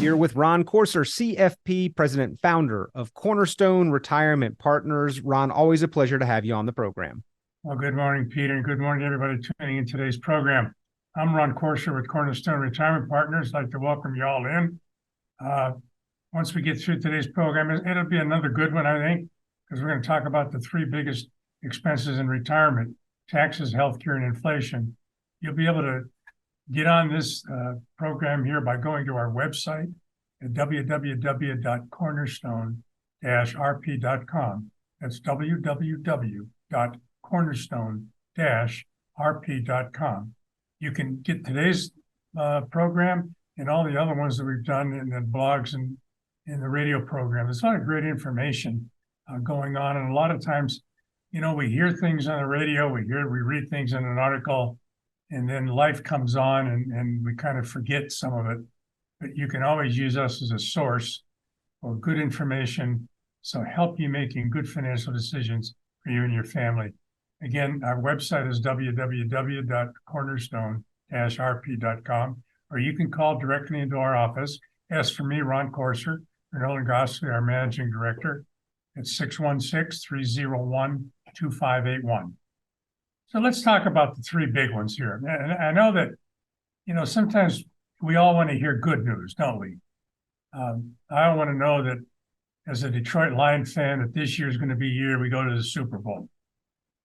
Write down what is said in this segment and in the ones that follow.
here with Ron Corser, CFP, president and founder of Cornerstone Retirement Partners. Ron, always a pleasure to have you on the program. Well, good morning, Peter, and good morning, everybody tuning in today's program. I'm Ron Corser with Cornerstone Retirement Partners. I'd like to welcome you all in. Once we get through today's program, it'll be another good one, I think, because we're going to talk about the three biggest expenses in retirement: taxes, healthcare, and inflation. You'll be able to get on this program here by going to our website at www.cornerstone-rp.com. That's www.cornerstone-rp.com. You can get today's program and all the other ones that we've done in the blogs and in the radio program. There's a lot of great information going on. And a lot of times, you know, we hear things on the radio, we read things in an article, and then life comes on and we kind of forget some of it. But you can always use us as a source for good information, so help you making good financial decisions for you and your family. Again, our website is www.cornerstone-rp.com, or you can call directly into our office. Ask for me, Ron Corser, or Nolan Gossley, our managing director. It's 616-301-2581. So let's talk about the three big ones here. And I know that, you know, sometimes we all want to hear good news, don't we? I want to know that as a Detroit Lions fan, that this year is going to be a year we go to the Super Bowl.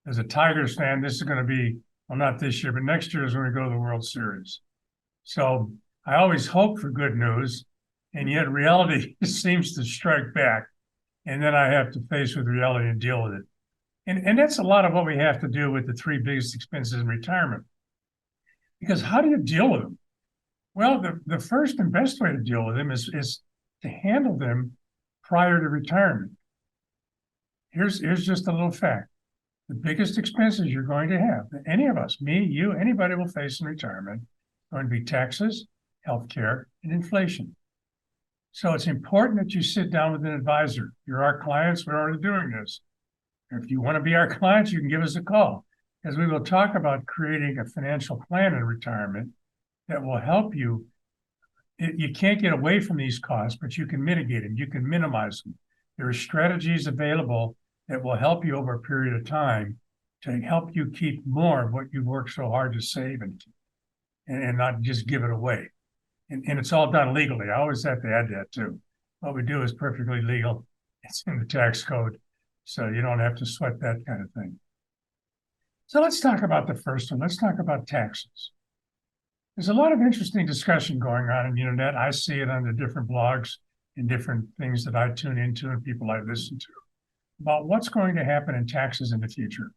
As a Tigers fan, this is going to be, well, not this year, but next year is when we go to the World Series. So I always hope for good news, and yet reality seems to strike back. And then I have to face with reality and deal with it. And that's a lot of what we have to do with the three biggest expenses in retirement. Because how do you deal with them? Well, the first and best way to deal with them is to handle them prior to retirement. Here's just a little fact. The biggest expenses you're going to have, any of us, me, you, anybody will face in retirement, are going to be taxes, healthcare, and inflation. So it's important that you sit down with an advisor. You're our clients, we're already doing this. If you want to be our clients, you can give us a call, as we will talk about creating a financial plan in retirement that will help you. You can't get away from these costs, but you can mitigate them. You can minimize them. There are strategies available that will help you over a period of time to help you keep more of what you've worked so hard to save and not just give it away. And it's all done legally. I always have to add that too. What we do is perfectly legal. It's in the tax code. So you don't have to sweat that kind of thing. So let's talk about the first one. Let's talk about taxes. There's a lot of interesting discussion going on the internet. I see it on the different blogs and different things that I tune into and people I listen to about what's going to happen in taxes in the future.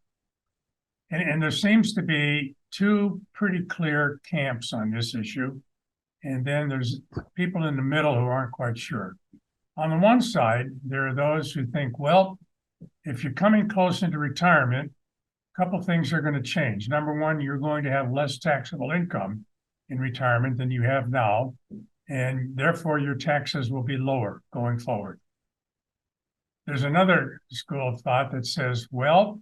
And there seems to be two pretty clear camps on this issue. And then there's people in the middle who aren't quite sure. On the one side, there are those who think, well, if you're coming close into retirement, a couple of things are going to change. Number one, you're going to have less taxable income in retirement than you have now, and therefore your taxes will be lower going forward. There's another school of thought that says, well,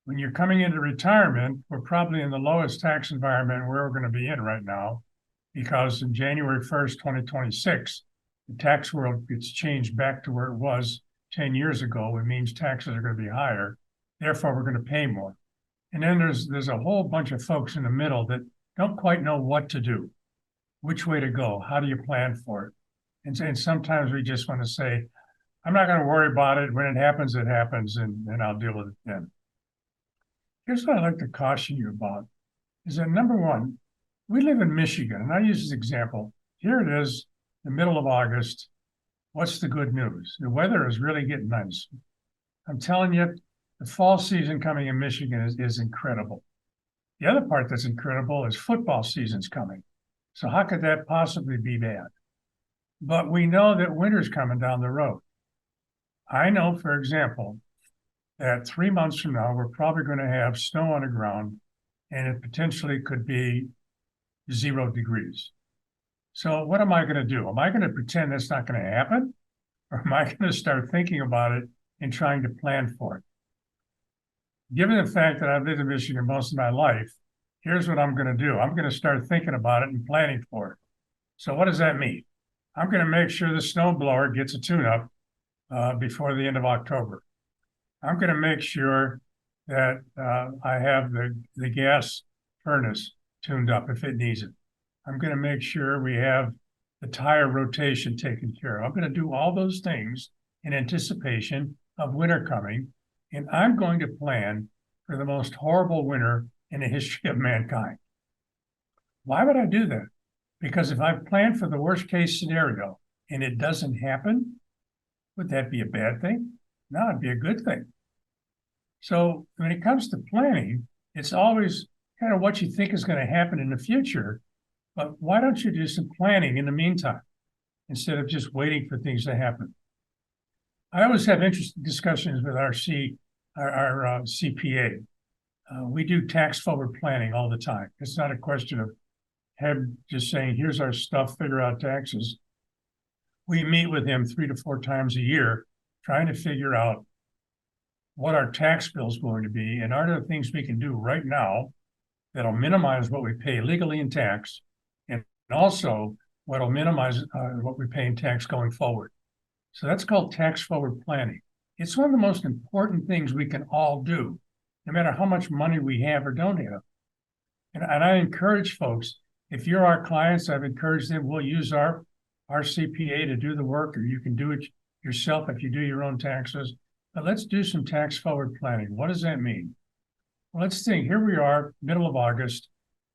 when you're coming into retirement, we're probably in the lowest tax environment we're going to be in right now, because in January 1st, 2026, the tax world gets changed back to where it was 10 years ago. It means taxes are going to be higher. Therefore, we're going to pay more. And then there's a whole bunch of folks in the middle that don't quite know what to do, which way to go, how do you plan for it? And sometimes we just want to say, I'm not going to worry about it. When it happens, and I'll deal with it then. Here's what I'd like to caution you about, is that number one, we live in Michigan, and I use this example. Here it is, the middle of August. What's the good news? The weather is really getting nice. I'm telling you, the fall season coming in Michigan is incredible. The other part that's incredible is football season's coming. So how could that possibly be bad? But we know that winter's coming down the road. I know, for example, that 3 months from now, we're probably going to have snow on the ground, and it potentially could be 0 degrees. So what am I going to do? Am I going to pretend that's not going to happen? Or am I going to start thinking about it and trying to plan for it? Given the fact that I've lived in Michigan most of my life, here's what I'm going to do. I'm going to start thinking about it and planning for it. So what does that mean? I'm going to make sure the snowblower gets a tune-up before the end of October. I'm going to make sure that I have the gas furnace tuned up if it needs it. I'm going to make sure we have the tire rotation taken care of. I'm going to do all those things in anticipation of winter coming, and I'm going to plan for the most horrible winter in the history of mankind. Why would I do that? Because if I plan for the worst case scenario and it doesn't happen, would that be a bad thing? No, it'd be a good thing. So when it comes to planning, it's always kind of what you think is going to happen in the future. But why don't you do some planning in the meantime instead of just waiting for things to happen? I always have interesting discussions with our CPA. We do tax forward planning all the time. It's not a question of him just saying, here's our stuff, figure out taxes. We meet with him 3 to 4 times a year, trying to figure out what our tax bill is going to be and are there things we can do right now that'll minimize what we pay legally in tax and also what'll minimize what we pay in tax going forward. So that's called tax forward planning. It's one of the most important things we can all do, no matter how much money we have or don't have. And I encourage folks, if you're our clients, I've encouraged them, we'll use our CPA to do the work, or you can do it yourself if you do your own taxes. But let's do some tax forward planning. What does that mean? Well, let's think, here we are, middle of August.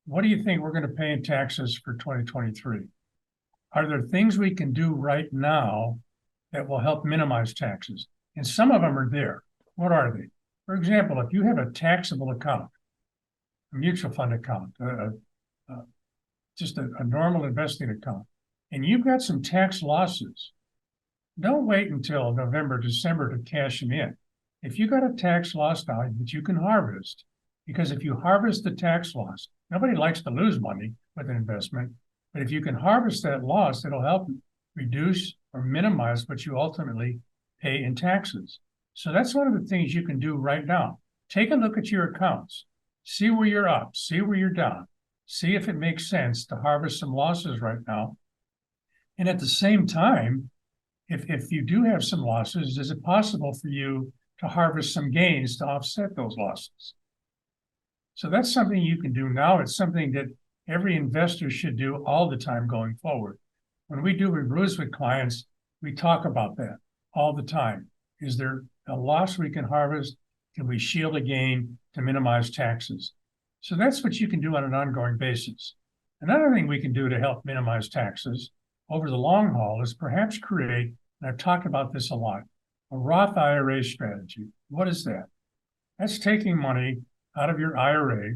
What do you think we're going to pay in taxes for 2023? Are there things we can do right now that will help minimize taxes? And some of them are there. What are they? For example, if you have a taxable account, a mutual fund account, just a normal investing account, and you've got some tax losses, don't wait until November, December to cash them in. If you got a tax loss now that you can harvest, because if you harvest the tax loss, nobody likes to lose money with an investment, but if you can harvest that loss, it'll help reduce or minimize what you ultimately pay in taxes. So that's one of the things you can do right now. Take a look at your accounts, see where you're up, see where you're down, see if it makes sense to harvest some losses right now. And at the same time, if you do have some losses, is it possible for you to harvest some gains to offset those losses? So that's something you can do now. It's something that every investor should do all the time going forward. When we do reviews with clients, we talk about that all the time. Is there a loss we can harvest? Can we shield a gain to minimize taxes? So that's what you can do on an ongoing basis. Another thing we can do to help minimize taxes over the long haul is perhaps create, and I've talked about this a lot, a Roth IRA strategy. What is that? That's taking money out of your IRA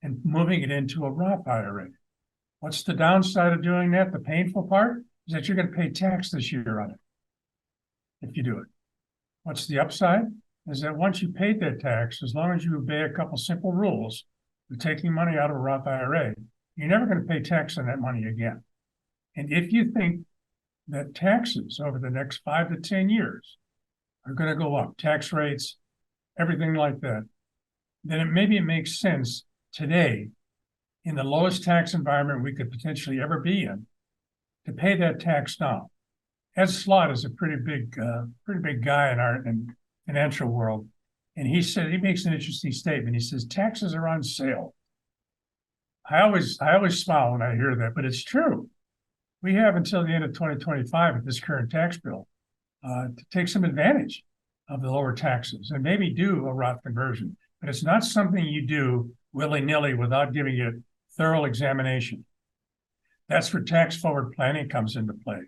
and moving it into a Roth IRA. What's the downside of doing that? The painful part is that you're going to pay tax this year on it if you do it. What's the upside? Is that once you paid that tax, as long as you obey a couple simple rules for taking money out of a Roth IRA, you're never going to pay tax on that money again. And if you think that taxes over the next 5 to 10 years are going to go up, tax rates, everything like that, then maybe it makes sense today, in the lowest tax environment we could potentially ever be in, to pay that tax now. Ed Slott is a pretty big guy in our financial world, and he makes an interesting statement. He says taxes are on sale. I always smile when I hear that, but it's true. We have until the end of 2025 with this current tax bill to take some advantage of the lower taxes and maybe do a Roth conversion. But it's not something you do willy-nilly without giving it thorough examination. That's where tax forward planning comes into play.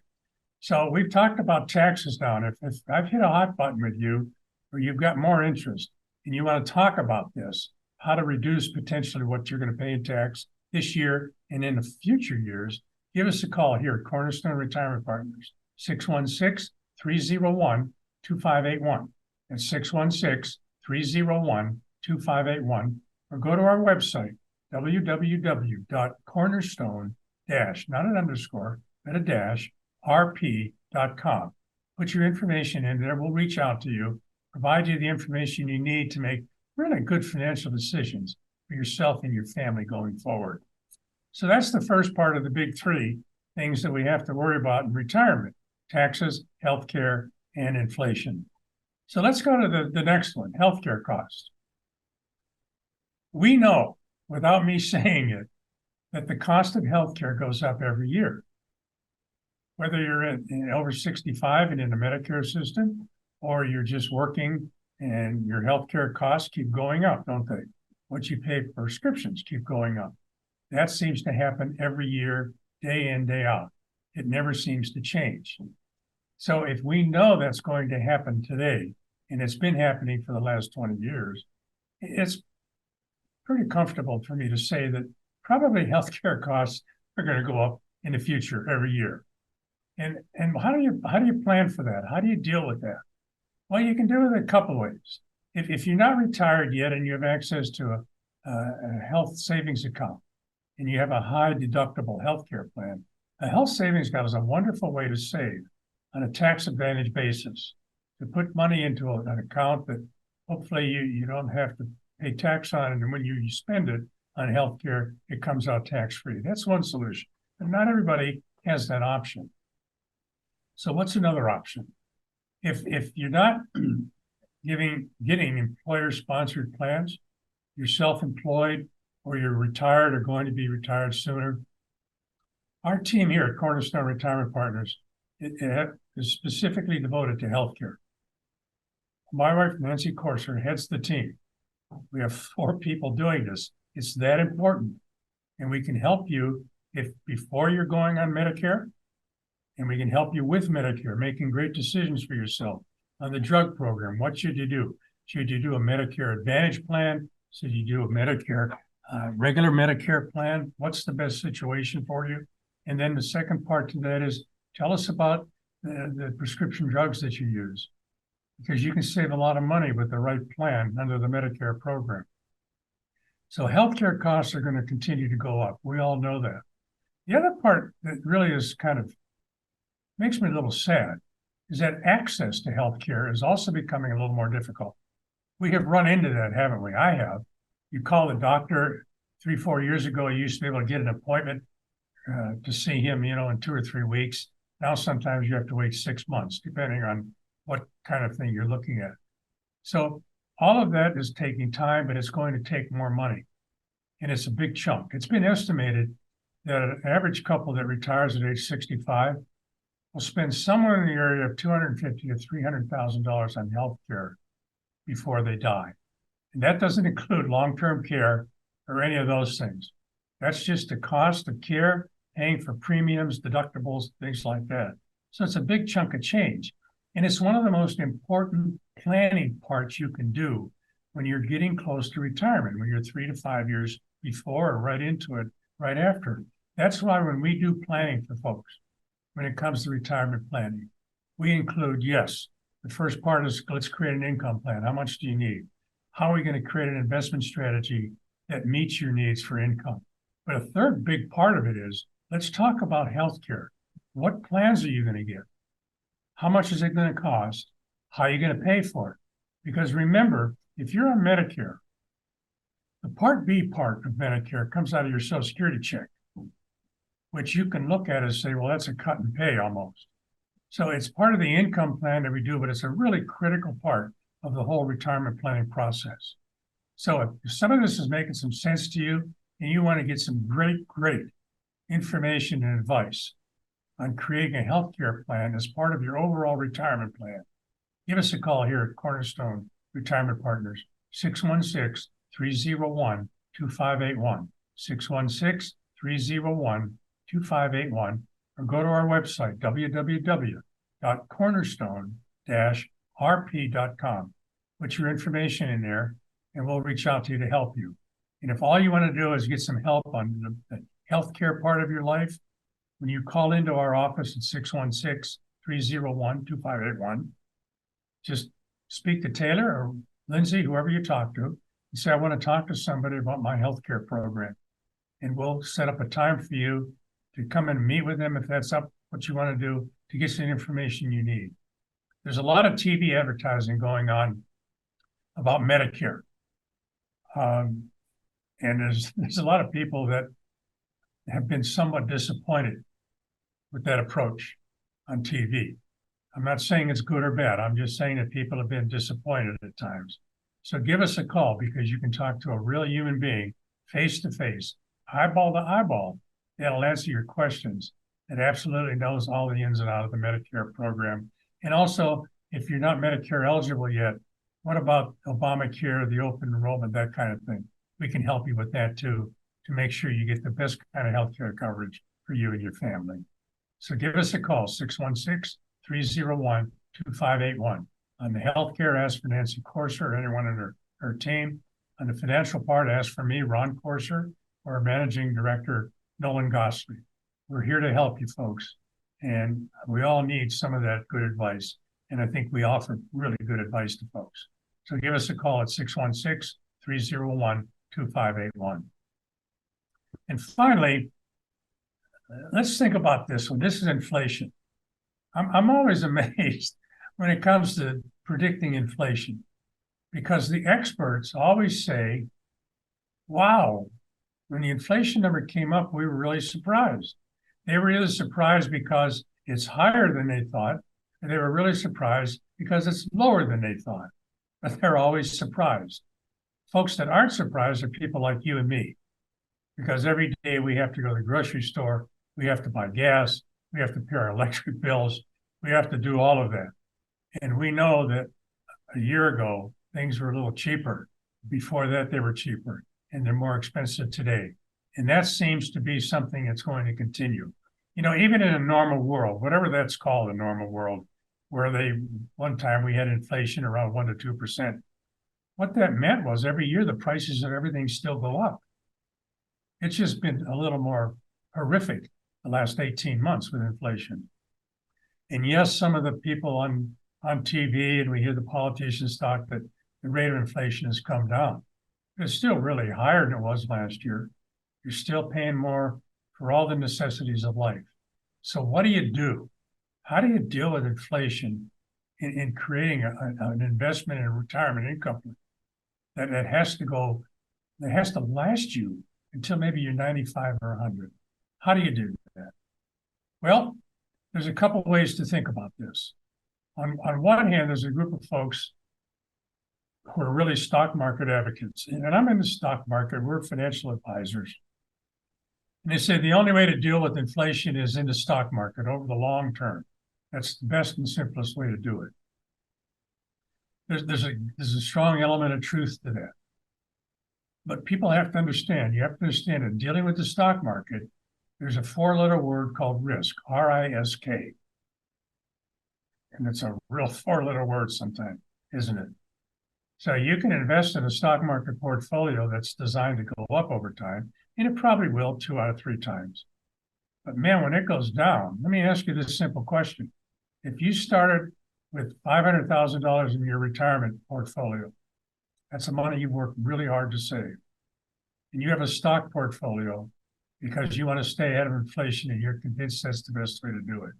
So we've talked about taxes now, and if I've hit a hot button with you, or you've got more interest, and you want to talk about this, how to reduce potentially what you're going to pay in tax this year and in the future years, give us a call here at Cornerstone Retirement Partners, 616-301-2581. That's 616-301-2581, or go to our website, www.cornerstone- not an underscore, but a dash, rp.com. Put your information in there. We'll reach out to you, provide you the information you need to make really good financial decisions for yourself and your family going forward. So that's the first part of the big three. things that we have to worry about in retirement: taxes, healthcare, and inflation. So let's go to the next one, healthcare costs. We know, without me saying it, that the cost of healthcare goes up every year. Whether you're over 65 and in the Medicare system, or you're just working and your healthcare costs keep going up, don't they? What you pay for prescriptions keep going up. That seems to happen every year, day in, day out. It never seems to change. So if we know that's going to happen today, and it's been happening for the last 20 years, it's pretty comfortable for me to say that probably healthcare costs are going to go up in the future every year. And how do you plan for that? How do you deal with that? Well, you can do it a couple of ways. If you're not retired yet and you have access to a health savings account and you have a high deductible healthcare plan, a health savings account is a wonderful way to save on a tax advantage basis, to put money into an account that hopefully you don't have to pay tax on, and when you spend it on healthcare, it comes out tax-free. That's one solution, but not everybody has that option. So what's another option? If you're not getting employer-sponsored plans, you're self-employed, or you're retired or going to be retired sooner, our team here at Cornerstone Retirement Partners is specifically devoted to healthcare. My wife, Nancy Corser, heads the team. We have 4 people doing this. It's that important. And we can help you if before you're going on Medicare, and we can help you with Medicare, making great decisions for yourself. On the drug program, what should you do? Should you do a Medicare Advantage plan? Should you do a regular Medicare plan? What's the best situation for you? And then the second part to that is, tell us about the prescription drugs that you use, because you can save a lot of money with the right plan under the Medicare program. So healthcare costs are going to continue to go up. We all know that. The other part that really is kind of makes me a little sad is that access to healthcare is also becoming a little more difficult. We have run into that, haven't we? I have. You call the doctor 3-4 years ago, you used to be able to get an appointment to see him, in 2 or 3 weeks. Now, sometimes you have to wait 6 months, depending on what kind of thing you're looking at. So all of that is taking time, but it's going to take more money. And it's a big chunk. It's been estimated that an average couple that retires at age 65 will spend somewhere in the area of $250,000 to $300,000 on health care before they die. And that doesn't include long-term care or any of those things. That's just the cost of care, paying for premiums, deductibles, things like that. So it's a big chunk of change. And it's one of the most important planning parts you can do when you're getting close to retirement, when you're 3 to 5 years before or right into it, right after. That's why when we do planning for folks, when it comes to retirement planning, we include, yes, the first part is, let's create an income plan. How much do you need? How are we going to create an investment strategy that meets your needs for income? But a third big part of it is, let's talk about healthcare. What plans are you going to get? How much is it going to cost? How are you going to pay for it? Because remember, if you're on Medicare, the Part B part of Medicare comes out of your Social Security check, which you can look at and say, well, that's a cut and pay almost. So it's part of the income plan that we do, but it's a really critical part of the whole retirement planning process. So if some of this is making some sense to you and you want to get some great information and advice on creating a healthcare plan as part of your overall retirement plan, give us a call here at Cornerstone Retirement Partners, 616-301-2581, 616-301-2581, or go to our website, www.cornerstone-rp.com. Put your information in there, and we'll reach out to you to help you. And if all you want to do is get some help on the healthcare part of your life, when you call into our office at 616-301-2581, just speak to Taylor or Lindsay, whoever you talk to, and say, I want to talk to somebody about my healthcare program. And we'll set up a time for you to come and meet with them if that's what you want to do, to get some information you need. There's a lot of TV advertising going on about Medicare. And there's a lot of people that have been somewhat disappointed with that approach on TV. I'm not saying it's good or bad. I'm just saying that people have been disappointed at times. So give us a call, because you can talk to a real human being face to face, eyeball to eyeball. That'll answer your questions. It absolutely knows all the ins and outs of the Medicare program. And also, if you're not Medicare eligible yet, what about Obamacare, the open enrollment, that kind of thing? We can help you with that too, to make sure you get the best kind of healthcare coverage for you and your family. So give us a call, 616-301-2581. On the healthcare, ask for Nancy Corser or anyone in her team. On the financial part, ask for me, Ron Corser, or Managing Director, Nolan Gosley. We're here to help you folks. And we all need some of that good advice. And I think we offer really good advice to folks. So give us a call at 616-301-2581. And finally, let's think about this one. This is inflation. I'm always amazed when it comes to predicting inflation, because the experts always say, wow, when the inflation number came up, we were really surprised. They were really surprised because it's higher than they thought, and they were really surprised because it's lower than they thought. But they're always surprised. Folks that aren't surprised are people like you and me, because every day we have to go to the grocery store, we have to buy gas, we have to pay our electric bills, we have to do all of that. And we know that a year ago, things were a little cheaper. Before that, they were cheaper, and they're more expensive today. And that seems to be something that's going to continue. You know, even in a normal world, whatever that's called, a normal world, where one time we had inflation around 1% to 2%. What that meant was every year the prices of everything still go up. It's just been a little more horrific the last 18 months with inflation. And yes, some of the people on TV, and we hear the politicians talk that the rate of inflation has come down. It's still really higher than it was last year. You're still paying more for all the necessities of life. So what do you do? How do you deal with inflation in creating an investment in a retirement income that has to last you until maybe you're 95 or 100? How do you do that? Well, there's a couple of ways to think about this. On one hand, there's a group of folks who are really stock market advocates. And I'm in the stock market. We're financial advisors. And they say the only way to deal with inflation is in the stock market over the long term. That's the best and simplest way to do it. There's a strong element of truth to that. But people have to understand, you have to understand that dealing with the stock market, there's a 4-letter word called risk, R-I-S-K. And it's a real 4-letter word sometimes, isn't it? So you can invest in a stock market portfolio that's designed to go up over time, and it probably will 2 out of 3 times. But man, when it goes down, let me ask you this simple question. If you started with $500,000 in your retirement portfolio, that's the money you've worked really hard to save. And you have a stock portfolio because you want to stay ahead of inflation and you're convinced that's the best way to do it.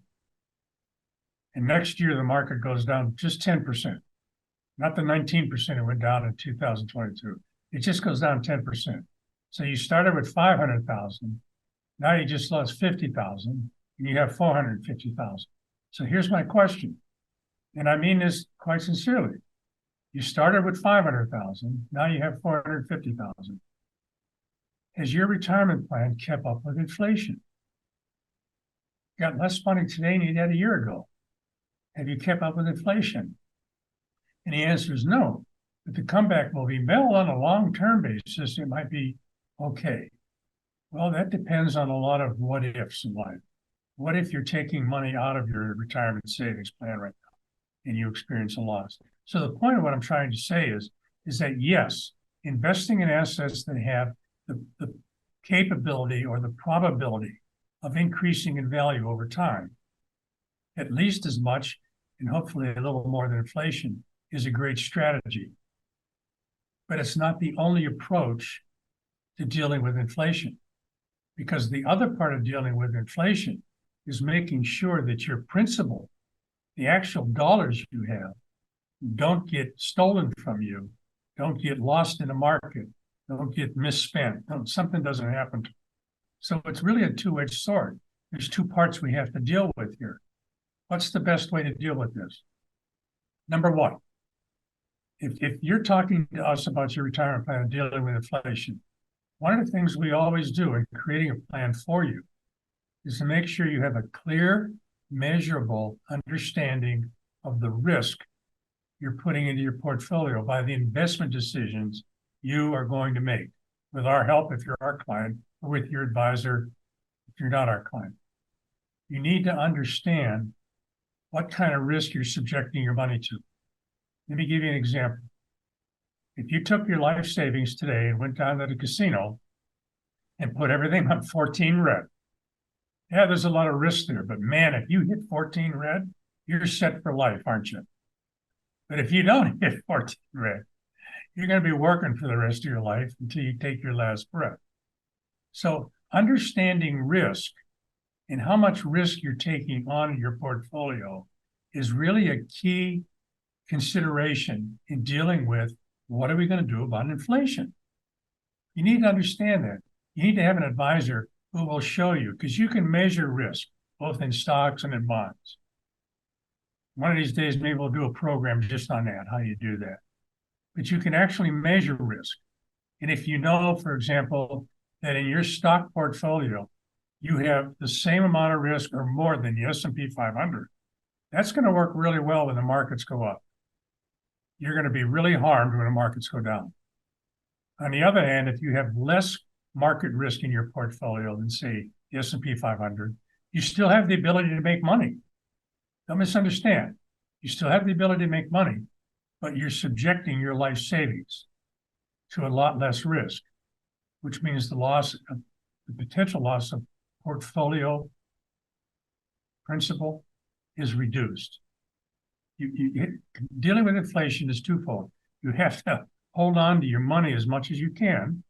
And next year, the market goes down just 10%, not the 19% it went down in 2022. It just goes down 10%. So you started with 500,000. Now you just lost 50,000 and you have 450,000. So here's my question. And I mean this quite sincerely. You started with 500,000. Now you have 450,000. Has your retirement plan kept up with inflation? You got less money today than you had a year ago. Have you kept up with inflation? And the answer is no. But the comeback will be, well, on a long-term basis, it might be okay. Well, that depends on a lot of what ifs in life. What if you're taking money out of your retirement savings plan right now and you experience a loss? So the point of what I'm trying to say is that yes, investing in assets that have the capability or the probability of increasing in value over time, at least as much and hopefully a little more than inflation, is a great strategy. But it's not the only approach to dealing with inflation, because the other part of dealing with inflation is making sure that your principal, the actual dollars you have, don't get stolen from you, don't get lost in the market, don't get misspent, something doesn't happen. So it's really a two-edged sword. There's two parts we have to deal with here. What's the best way to deal with this? Number one, if you're talking to us about your retirement plan and dealing with inflation, one of the things we always do in creating a plan for you is to make sure you have a clear, measurable understanding of the risk you're putting into your portfolio by the investment decisions you are going to make with our help if you're our client, or with your advisor if you're not our client. You need to understand what kind of risk you're subjecting your money to. Let me give you an example. If you took your life savings today and went down to the casino and put everything on 14 red, yeah, there's a lot of risk there, but man, if you hit 14 red, you're set for life, aren't you? But if you don't hit 14 red, you're going to be working for the rest of your life until you take your last breath. So understanding risk and how much risk you're taking on your portfolio is really a key consideration in dealing with what are we going to do about inflation. You need to understand that. You need to have an advisor who will show you, because you can measure risk both in stocks and in bonds. One of these days, maybe we'll do a program just on that, how you do that. But you can actually measure risk. And if you know, for example, that in your stock portfolio, you have the same amount of risk or more than the S&P 500, that's going to work really well when the markets go up. You're going to be really harmed when the markets go down. On the other hand, if you have less market risk in your portfolio than, say, the S&P 500, you still have the ability to make money. Don't misunderstand. You still have the ability to make money, but you're subjecting your life savings to a lot less risk, which means the potential loss of portfolio principal is reduced. Dealing with inflation is twofold. You have to hold on to your money as much as you can,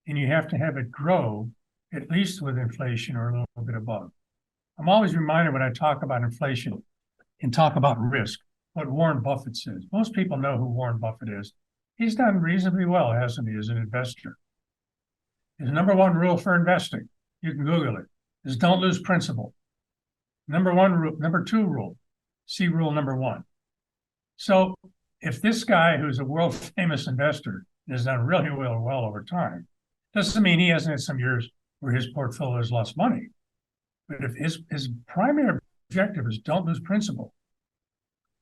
and you have to have it grow at least with inflation or a little bit above. I'm always reminded when I talk about inflation and talk about risk, what Warren Buffett says. Most people know who Warren Buffett is. He's done reasonably well, hasn't he, as an investor? His number one rule for investing, you can Google it, is don't lose principal. Number two rule, see rule number one. So if this guy who's a world famous investor has done really well over time, doesn't mean he hasn't had some years where his portfolio has lost money. But if his primary objective is don't lose principal,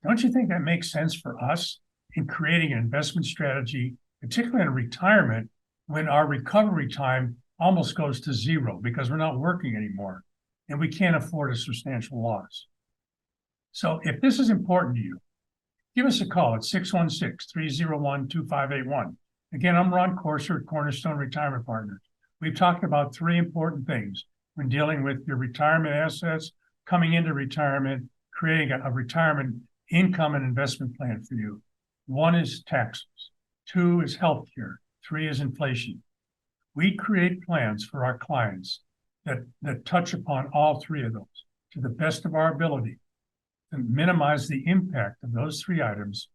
don't you think that makes sense for us in creating an investment strategy, particularly in retirement, when our recovery time almost goes to zero because we're not working anymore and we can't afford a substantial loss? So if this is important to you, give us a call at 616-301-2581. Again, I'm Ron Corser at Cornerstone Retirement Partners. We've talked about three important things when dealing with your retirement assets, coming into retirement, creating a retirement income and investment plan for you. One is taxes. Two is healthcare. Three is inflation. We create plans for our clients that touch upon all three of those to the best of our ability to minimize the impact of those three items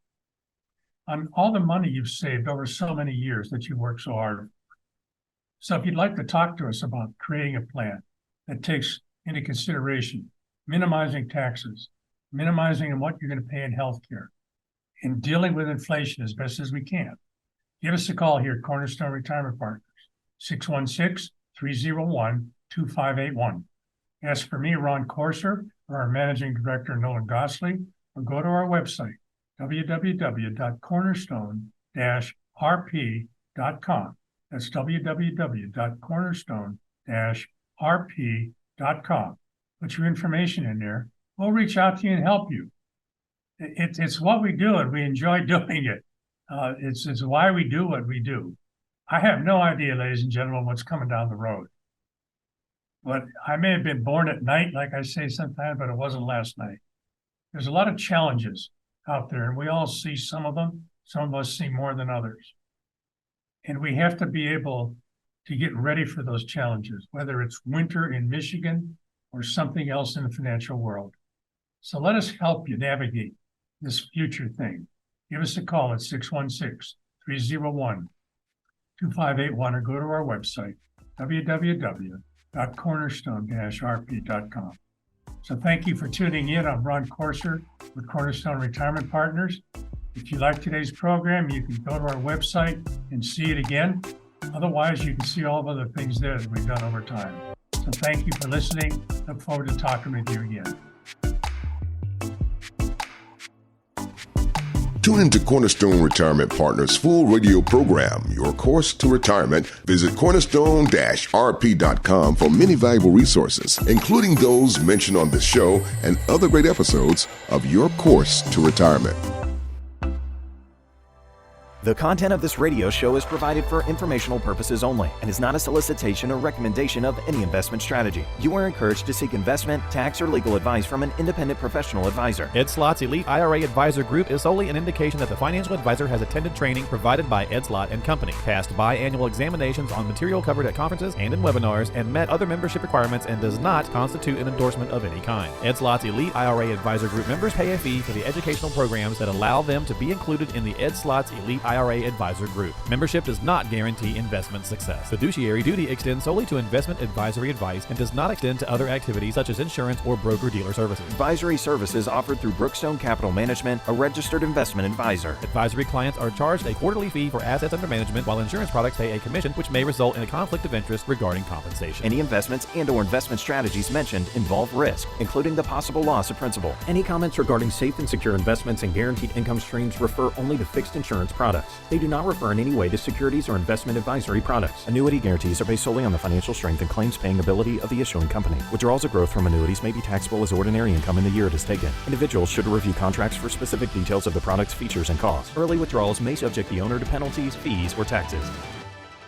on all the money you've saved over so many years that you worked so hard. So if you'd like to talk to us about creating a plan that takes into consideration minimizing taxes, minimizing what you're going to pay in healthcare, and dealing with inflation as best as we can, give us a call here at Cornerstone Retirement Partners, 616-301-2581. Ask for me, Ron Corser, or our Managing Director, Nolan Gosley, or go to our website, www.cornerstone-rp.com. That's www.cornerstone-rp.com. Put your information in there. We'll reach out to you and help you. It's what we do, and we enjoy doing it. It's why we do what we do. I have no idea, ladies and gentlemen, what's coming down the road. But I may have been born at night, like I say sometimes, but it wasn't last night. There's a lot of challenges out there, and we all see some of them. Some of us see more than others. And we have to be able to get ready for those challenges, whether it's winter in Michigan or something else in the financial world. So let us help you navigate this future thing. Give us a call at 616-301-2581 or go to our website, www www.cornerstone-rp.com. So thank you for tuning in. I'm Ron Corser with Cornerstone Retirement Partners. If you like today's program, you can go to our website and see it again. Otherwise, you can see all the other things there that we've done over time. So thank you for listening. Look forward to talking with you again. Tune into Cornerstone Retirement Partners' full radio program, Your Course to Retirement. Visit cornerstone-rp.com for many valuable resources, including those mentioned on this show and other great episodes of Your Course to Retirement. The content of this radio show is provided for informational purposes only and is not a solicitation or recommendation of any investment strategy. You are encouraged to seek investment, tax, or legal advice from an independent professional advisor. Ed Slott's Elite IRA Advisor Group is solely an indication that the financial advisor has attended training provided by Ed Slott and Company, passed biannual examinations on material covered at conferences and in webinars, and met other membership requirements, and does not constitute an endorsement of any kind. Ed Slott's Elite IRA Advisor Group members pay a fee for the educational programs that allow them to be included in the Ed Slott's Elite IRA Advisor Group. Membership does not guarantee investment success. Fiduciary duty extends solely to investment advisory advice and does not extend to other activities such as insurance or broker-dealer services. Advisory services offered through Brookstone Capital Management, a registered investment advisor. Advisory clients are charged a quarterly fee for assets under management, while insurance products pay a commission, which may result in a conflict of interest regarding compensation. Any investments and/or investment strategies mentioned involve risk, including the possible loss of principal. Any comments regarding safe and secure investments and guaranteed income streams refer only to fixed insurance products. They do not refer in any way to securities or investment advisory products. Annuity guarantees are based solely on the financial strength and claims-paying ability of the issuing company. Withdrawals of growth from annuities may be taxable as ordinary income in the year it is taken. Individuals should review contracts for specific details of the product's features and costs. Early withdrawals may subject the owner to penalties, fees, or taxes.